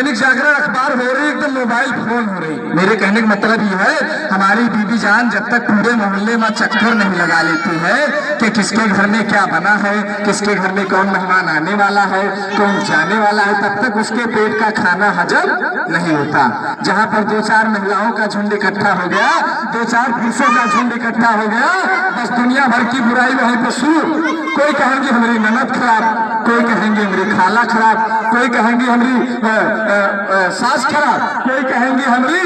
दैनिक जागरण अखबार हो रही, एकदम मोबाइल फोन हो रही। मेरे कहने का मतलब ये है, हमारी बीबी जान जब तक पूरे मोहल्ले में चक्कर नहीं लगा लेती है कि किसके घर में क्या बना है, किसके घर में कौन मेहमान आने वाला है, कौन जाने वाला है, तब तक उसके पेट का खाना हजम नहीं होता। जहाँ पर 2-4 महिलाओं का झुंड इकट्ठा हो गया, 2-4 पुरुषों का झुंड इकट्ठा हो गया, बस दुनिया भर की बुराई वहीं पर शुरू। कोई कहेंगे हमारी ननद खराब, कोई कहेंगे हमारी खाला खराब, कोई कहेंगे हमारी सास खराब, कोई कहेंगे हमारी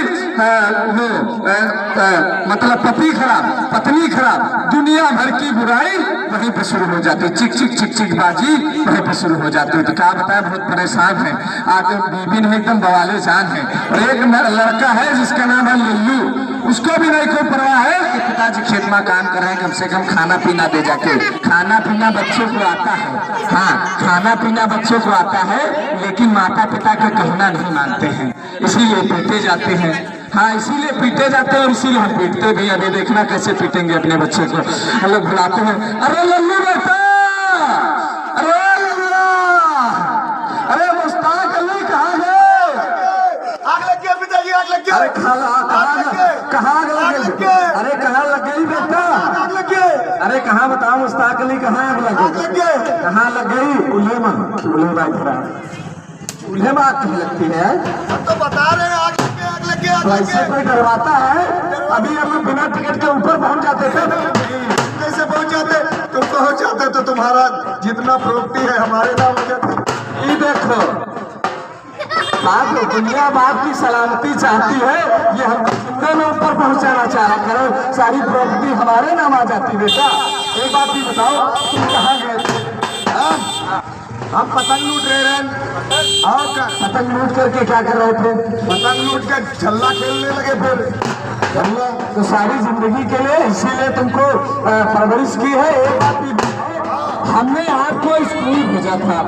मतलब पति खराब, पत्नी खराब। दुनिया भर की बुराई वहीं पर शुरू हो जाती है, चिक चिक चिक चिक बाजी वहीं पर शुरू हो जाती है। तो क्या बताए, बहुत परेशान है। आगे बीबी ने एकदम बवाले जान है, और एक लड़का है जिसका नाम है लल्लू, उसको भी नहीं कोई परवाह है कि पिताजी खेत में काम कर रहे हैं, कम से कम खाना पीना दे जाके। खाना पीना बच्चों को आता है, हाँ खाना पीना बच्चों को आता है, लेकिन माता पिता का कहना नहीं मानते हैं, इसीलिए पीटे जाते हैं। हाँ इसीलिए पीटे जाते हैं, और इसीलिए हम पीटते भी। अभी देखना कैसे पीटेंगे अपने बच्चे को। हम लोग बुलाते हैं, अरे लल्लू बेटा, अरे लल्लू, अरे मुस्ताक अली कहाँ गए? आग लग गया पिताजी, आग लग गया। अरे खाला कहाँ लग गई? अरे कहाँ लग गई बेटा? आग लग गई। अरे कहाँ बताओ, मुस्ताक अली कहाँ आग लग गई? कहाँ लग गई? चूल्हे में, चूल्हे में आग कहीं लगती है? हम तो बता रहे हैं, आग लग गया, आग लग गया, आग लग ऐसे कोई डरवाता है? अभी हम लोग बिना टिकट के ऊपर पहुंच जाते थे। कैसे पहुंच जाते? तुम पहुंच जाते तो तुम्हारा जितना प्रॉपर्टी है हमारे नाम हो जाती। ये देखो, बात दुनिया बाप की सलामती चाहती है, ये हम जिंदे में ऊपर पहुंचाना चाह करो, सारी प्रॉपर्टी हमारे नाम आ जाती। बेटा एक बात भी बताओ, तुम कहाँ गए थे? हम पतंग लूट रहे हैं। और क्या? पतंग लूट करके क्या कर रहे थे? पतंग लूट कर झल्ला खेलने लगे। फिर झल्ला तो सारी जिंदगी के लिए, इसीलिए तुमको परवरिश की है। एक बात भी बताओ, हमने आपको स्कूल भेजा था,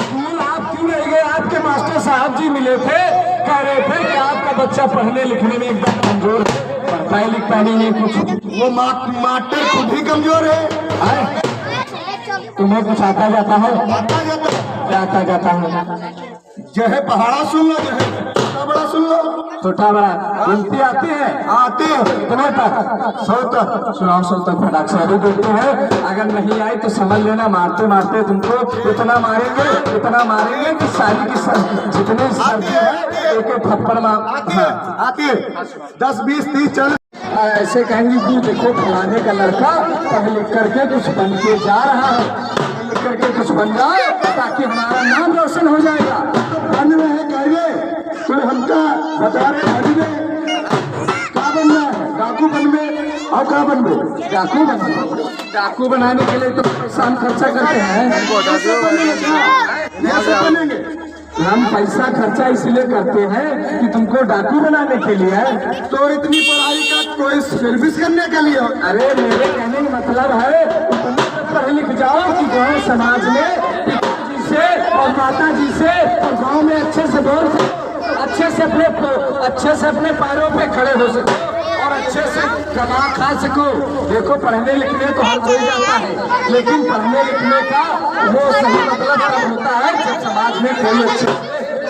स्कूल आप क्यों नहीं गए? आपके मास्टर साहब जी मिले थे, कह रहे थे कि आपका बच्चा पढ़ने लिखने में एकदम कमजोर है, पढ़ता ही लिखता नहीं है कुछ। वो मास्टर खुद ही कमजोर है। तुम्हें कुछ आता जाता है? क्या आता जाता है? जो है पहाड़ा सुन लो, जो है छोटा बड़ा सुन लो। छोटा बड़ा गिनती आती है? आते हैं। कितने तक? 100 तक। सुनाओ 100 तक फटाक्षरी देते हैं। अगर नहीं आई तो समझ लेना, मारते मारते तुमको इतना मारेंगे कि सारी की जितने सर्दी है एक एक थप्पड़ आती है 10, 20, 30, 40। ऐसे कहेंगे कि देखो फलाने का लड़का पढ़ लिख करके कुछ बन के जा रहा है, पढ़ लिख करके कुछ बन जाए ताकि हमारा नाम रोशन हो जाएगा। बन रहे हैं कहेंगे, तो हमका बता रहे क्या बनना है? डाकू बनवे। और क्या बनवे? डाकू बनवे। डाकू बनाने के लिए तो पैसा हम खर्चा करते हैं। हम पैसा खर्चा इसलिए करते हैं कि तुमको डाकू बनाने के लिए है। तो इतनी पढ़ाई का कोई सर्विस करने के लिए? अरे मेरे कहने का मतलब है, पढ़ लिख जाओ कि गाँव समाज में पिताजी से और माता जी से और गाँव में अच्छे से बोल सको, अच्छे से अपने पैरों पे खड़े हो सको और अच्छे से कमा खा सको। देखो पढ़ने लिखने तो हर कोई जाता है, लेकिन पढ़ने लिखने का वो सही मतलब तब होता है जब समाज में कोई अच्छे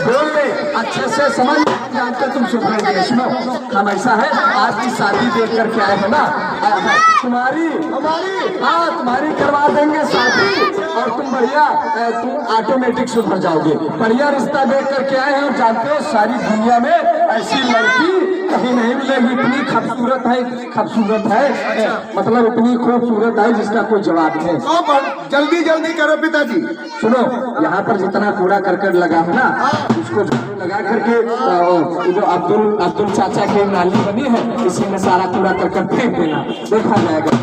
बोल ले, अच्छे से समझ जानकर तुम सुधरेंगे। सुनो, हम ऐसा है, आज की शादी देख करके आए हो ना, तुम्हारी तुम्हारी करवा देंगे शादी, और तुम बढ़िया तुम ऑटोमेटिक सुधर जाओगे। बढ़िया रिश्ता देख करके आए हैं। जानते हो सारी दुनिया में ऐसी लड़की कहीं नहीं मिलेगी, इतनी खूबसूरत है, मतलब इतनी खूबसूरत है जिसका कोई जवाब नहीं। जल्दी जल्दी करो पिताजी। सुनो, यहाँ पर जितना कूड़ा करकट लगा है ना, उसको लगा करके जो अब्दुल चाचा की नाली बनी है, इसी में सारा कूड़ा करकट फेंक देना, देखा जाएगा।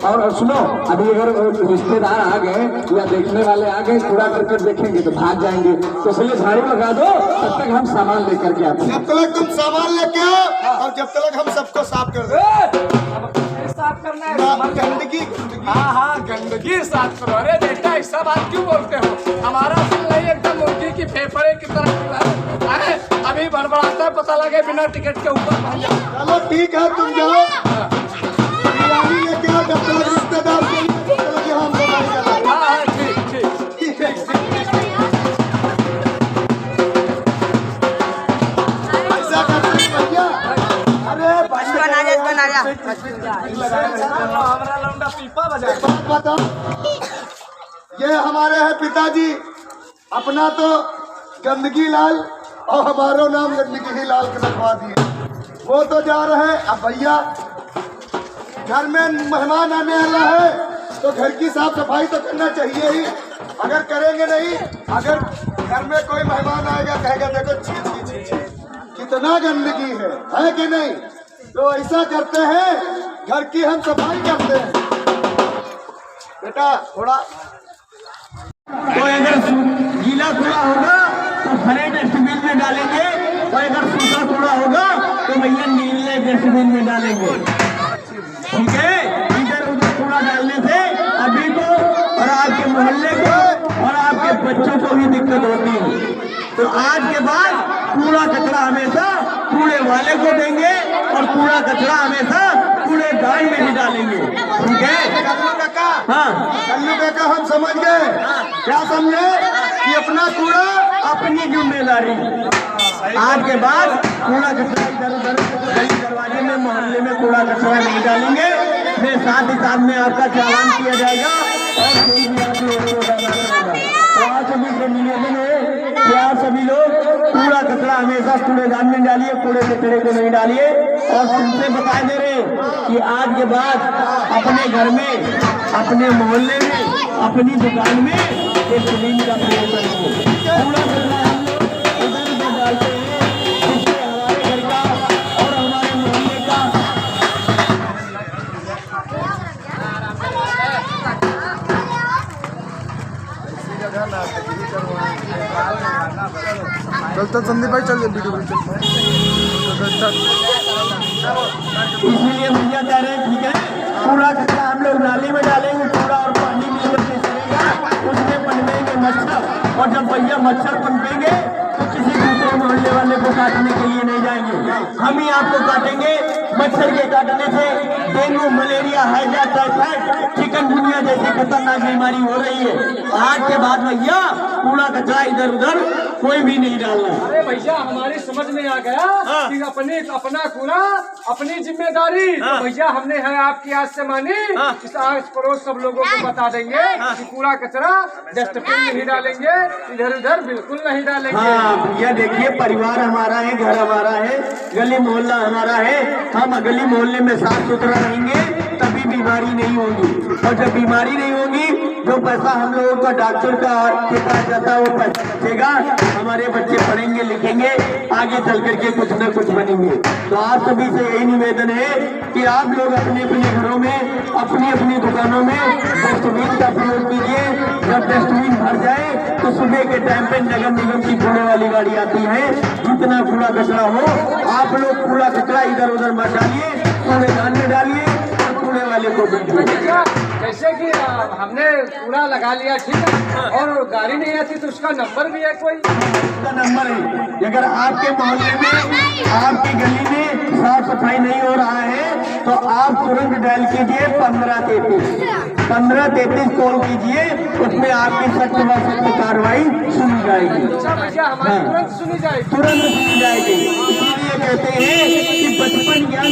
और सुनो, अभी अगर रिश्तेदार आ गए या देखने वाले आ गए, कूड़ा करकट देखेंगे तो भाग जाएंगे, तो इसलिए झाड़ू लगा दो, तब तक हम सामान लेकर के आते हैं। जब तक तुम सामान लेके आओ और जब तक हम सबको साफ कर दो। साफ करना है गंदगी। हाँ गंदगी साफ करो। अरे बेटा ऐसा बात क्यों बोलते हो? हमारा दिल नहीं एकदम मुर्गी की फेफड़े की तरह है। अभी बड़बड़ाता है, पता लगे बिना टिकट के ऊपर। चलो ठीक है, तुम जाओ बिरयानी लेके आओ, जब तक रिश्तेदार ठीक। हमारा लौंडा पीपा बजा एक बात बताओ, ये हमारे हैं पिताजी, अपना तो गंदगी लाल और हमारा नाम गंदगी ही लाल के रखवा दिए। वो तो जा रहे हैं, अब भैया घर में मेहमान आने वाला है तो घर की साफ सफाई तो करना चाहिए ही। अगर करेंगे नहीं, अगर घर में कोई मेहमान आएगा कहेगा देखो छी छी छी छी कितना गंदगी है कि नहीं? तो ऐसा करते हैं, घर की हम सफाई करते हैं। बेटा थोड़ा तो अगर गीला कूड़ा होगा तो हरे डस्टबिन में डालेंगे, और अगर सूखा कूड़ा होगा तो भैया नीले डस्टबिन में डालेंगे। ठीक है, इधर उधर कूड़ा डालने से अभी को और आपके मोहल्ले को और आपके बच्चों को भी दिक्कत होती है। तो आज के बाद कूड़ा कचरा हमेशा कूड़े वाले को देंगे और कूड़ा कचरा हमेशा कूड़ेदान में ही डालेंगे। ठीक है कल्लू काका, हाँ, कल्लू काका हम समझ गए। क्या समझे कि अपना कूड़ा अपनी जिम्मेदारी। आज के बाद कूड़ा कचरा इधर उधर गली दरवाजे में मोहल्ले में कूड़ा कचरा नहीं डालेंगे। फिर साथ ही साथ में आपका चालान किया जाएगा और कोई भी आप लोगों को डालना पड़ेगा। तो आप सभी से निवेदन है कि आप सभी लोग कूड़ा कचरा हमेशा कूड़ेदान में डालिए, कूड़े कचरे को नहीं डालिए। और तुमसे बता दे रहे कि आज के बाद अपने घर में, अपने मोहल्ले में, अपनी दुकान में डस्टबिन का प्रयोग करेंगे। कूड़ा कचरा हम लोग इधर उधर डालते हैं, जिससे हमारे घर का और हमारे मोहल्ले का चलता संदीप भाई चल वीडियो इसलिए भैया कह रहे हैं ठीक है, कूड़ा कचरा हम लोग नाली में डालेंगे, कूड़ा और पानी मिलकर के चलेगा, उसमें पनपेंगे मच्छर। और जब भैया मच्छर पनपेंगे तो किसी दूसरे मोहल्ले वाले को काटने के लिए नहीं जाएंगे, हम ही आपको काटेंगे। मच्छर के काटने से डेंगू, मलेरिया, हैजा, टाइफाइड, चिकनगुनिया जैसी खतरनाक बीमारी हो रही है। आज के बाद भैया कूड़ा कचरा इधर उधर कोई भी नहीं डालना। अरे भैया हमारी समझ में आ गया कि अपना कूड़ा अपनी जिम्मेदारी। तो भैया हमने है आपकी आज से मानी, इस आस पड़ोस सब लोगों को बता देंगे कि कूड़ा कचरा डस्टबिन में ही डालेंगे, इधर उधर बिल्कुल नहीं डालेंगे। हाँ भैया देखिए, परिवार हमारा है, घर हमारा है, गली मोहल्ला हमारा है। हम गली मोहल्ले में साफ सुथरा रहेंगे तभी बीमारी नहीं होगी। और जब बीमारी नहीं होगी, जो पैसा हम लोगों का डॉक्टर का के पास जाता है वो पैसा बचेगा, हमारे बच्चे पढ़ेंगे लिखेंगे, आगे चल करके कुछ न कुछ बनेंगे। तो आप सभी से यही निवेदन है कि आप लोग अपने अपने घरों में, अपनी अपनी दुकानों में डस्टबिन का प्रयोग कीजिए। जब डस्टबिन भर जाए तो सुबह के टाइम पे नगर निगम की कूड़े वाली गाड़ी आती है, जितना कूड़ा कचरा हो आप लोग कूड़ा कचरा इधर उधर मत डालिए, कूड़ेदान में डालिए और कूड़े वाले को भैया जैसे कि हमने कूड़ा लगा लिया, ठीक है, और गाड़ी नहीं आती तो उसका नंबर भी है कोई? उसका नंबर है, अगर आपके मोहल्ले में, आपकी गली में साफ सफाई नहीं हो रहा है तो आप तुरंत डायल कीजिए 1533 कॉल कीजिए, उसमें आपकी सख्त व सख्त कार्रवाई सुनी जाएगी। अच्छा भैया हमारी तुरंत सुनी जाएगी? तुरंत सुनी जाएगी। इसीलिए कहते हैं कि बचपन ज्ञान